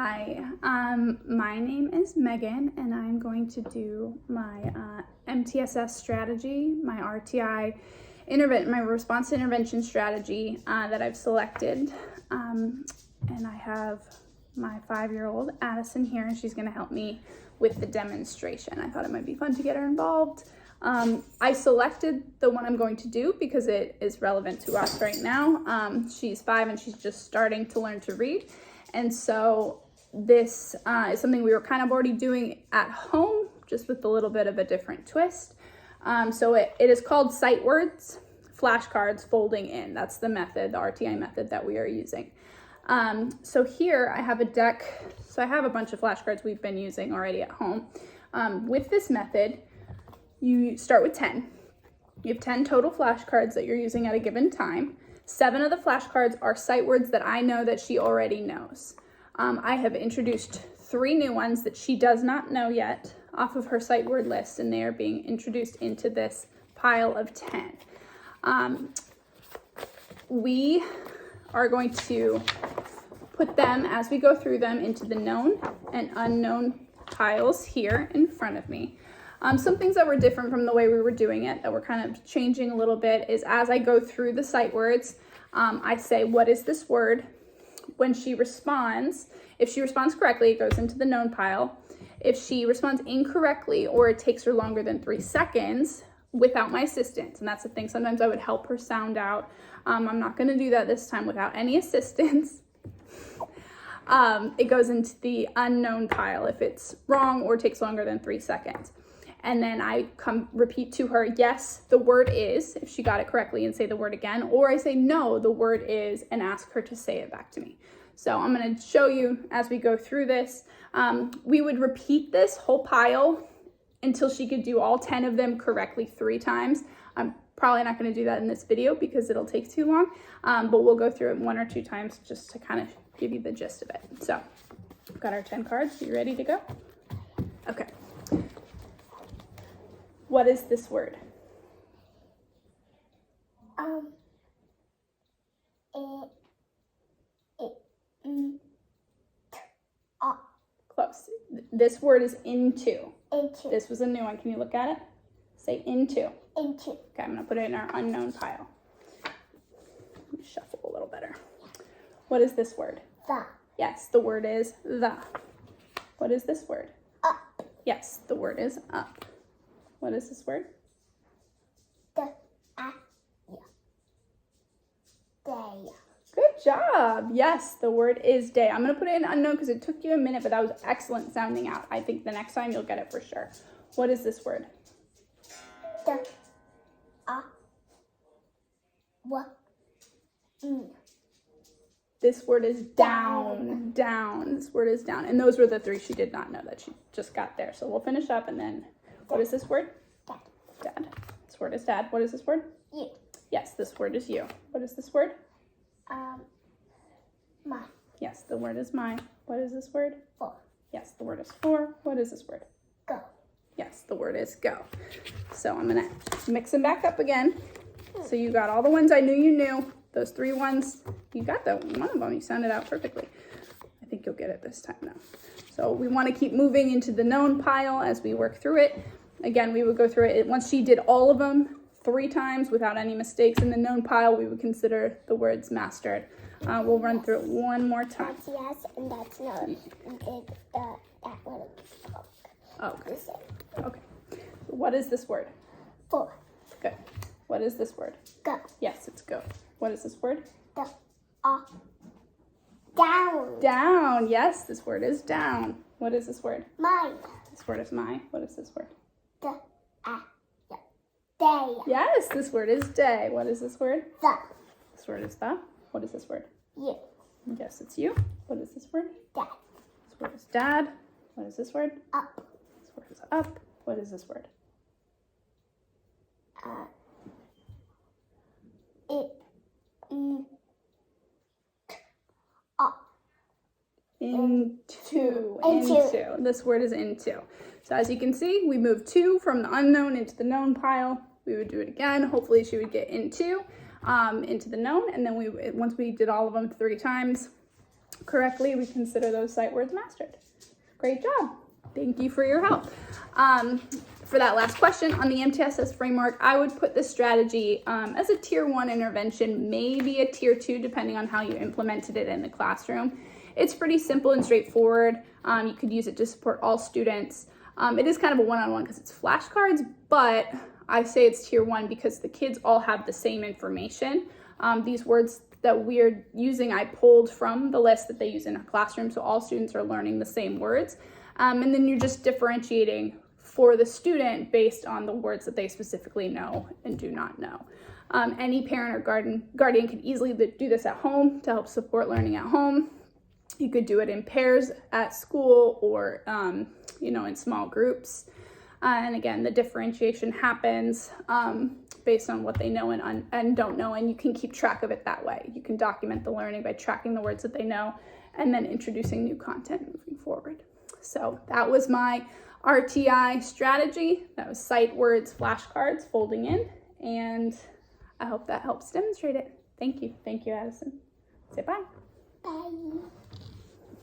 Hi, my name is Megan, and I'm going to do my MTSS strategy, my RTI my response to intervention strategy that I've selected. And I have my 5-year-old Addison here, and she's going to help me with the demonstration. I thought it might be fun to get her involved. I selected the one I'm going to do because it is relevant to us right now. She's 5 and she's just starting to learn to read. And so this is something we were kind of already doing at home, just with a little bit of a different twist. So it is called sight words, flashcards folding in. That's the method, the RTI method that we are using. So here I have a deck. So I have a bunch of flashcards we've been using already at home. With this method, you start with 10. You have 10 total flashcards that you're using at a given time. 7 of the flashcards are sight words that I know that she already knows. I have introduced 3 new ones that she does not know yet off of her sight word list, and they are being introduced into this pile of 10. We are going to put them, as we go through them, into the known and unknown piles here in front of me. Some things that were different from the way we were doing it, that we're kind of changing a little bit, is as I go through the sight words, I say, what is this word? When she responds, if she responds correctly, it goes into the known pile. If she responds incorrectly, or it takes her longer than 3 seconds without my assistance, and that's the thing, sometimes I would help her sound out. I'm not going to do that this time without any assistance. It goes into the unknown pile if it's wrong or takes longer than 3 seconds. And then I repeat to her, yes, the word is, if she got it correctly, and say the word again, or I say, no, the word is, and ask her to say it back to me. So I'm going to show you as we go through this. We would repeat this whole pile until she could do all 10 of them correctly 3 times. I'm probably not going to do that in this video because it'll take too long, but we'll go through it 1 or 2 times just to kind of give you the gist of it. So we've got our 10 cards. You ready to go? Okay. What is this word? Close. This word is into. Into. This was a new one. Can you look at it? Say into. Into. Okay, I'm going to put it in our unknown pile. Let me shuffle a little better. What is this word? The. Yes, the word is the. What is this word? Up. Yes, the word is up. What is this word? The. Yeah. Day. Good job. Yes, the word is day. I'm going to put it in unknown because it took you a minute, but that was excellent sounding out. I think the next time you'll get it for sure. What is this word? The. What? This word is down. Down. This word is down. And those were the 3 she did not know that she just got there. So we'll finish up and then, what is this word? Dad. Dad. This word is dad. What is this word? You. Yes, this word is you. What is this word? My. Yes, the word is my. What is this word? For. Yes, the word is for. What is this word? Go. Yes, the word is go. So I'm going to mix them back up again. So you got all the ones I knew you knew. Those 3 ones, you got one of them. You sounded out perfectly. I think you'll get it this time though. So we want to keep moving into the known pile as we work through it. Again, we would go through it. Once she did all of them 3 times without any mistakes in the known pile, we would consider the words mastered. We'll run through it one more time. That's yes, and that's no. And that one is Okay. Okay. What is this word? For. Good. What is this word? Go. Yes, it's go. What is this word? The. Down. Down. Yes, this word is down. What is this word? Mine. This word is my. What is this word? The. Yeah. Day. Yes, this word is day. What is this word? The. This word is the. What is this word? You. Yes, it's you. What is this word? Dad. This word is dad. What is this word? Up. This word is up. What is this word? Into. This word is into. So as you can see, we moved 2 from the unknown into the known pile. We would do it again. Hopefully she would get into the known, and then once we did all of them 3 times, correctly, we consider those sight words mastered. Great job. Thank you for your help. For that last question on the MTSS framework, I would put this strategy as a tier 1 intervention, maybe a tier 2, depending on how you implemented it in the classroom. It's pretty simple and straightforward. You could use it to support all students. It is kind of a one-on-one because it's flashcards, but I say it's tier 1 because the kids all have the same information. These words that we're using, I pulled from the list that they use in a classroom, so all students are learning the same words. And then you're just differentiating for the student based on the words that they specifically know and do not know. Any parent or guardian can easily do this at home to help support learning at home. You could do it in pairs at school or in small groups. And again, the differentiation happens based on what they know and don't know, and you can keep track of it that way. You can document the learning by tracking the words that they know and then introducing new content moving forward. So that was my RTI strategy. That was sight words, flashcards, folding in, and I hope that helps demonstrate it. Thank you. Thank you, Addison. Say bye. Bye.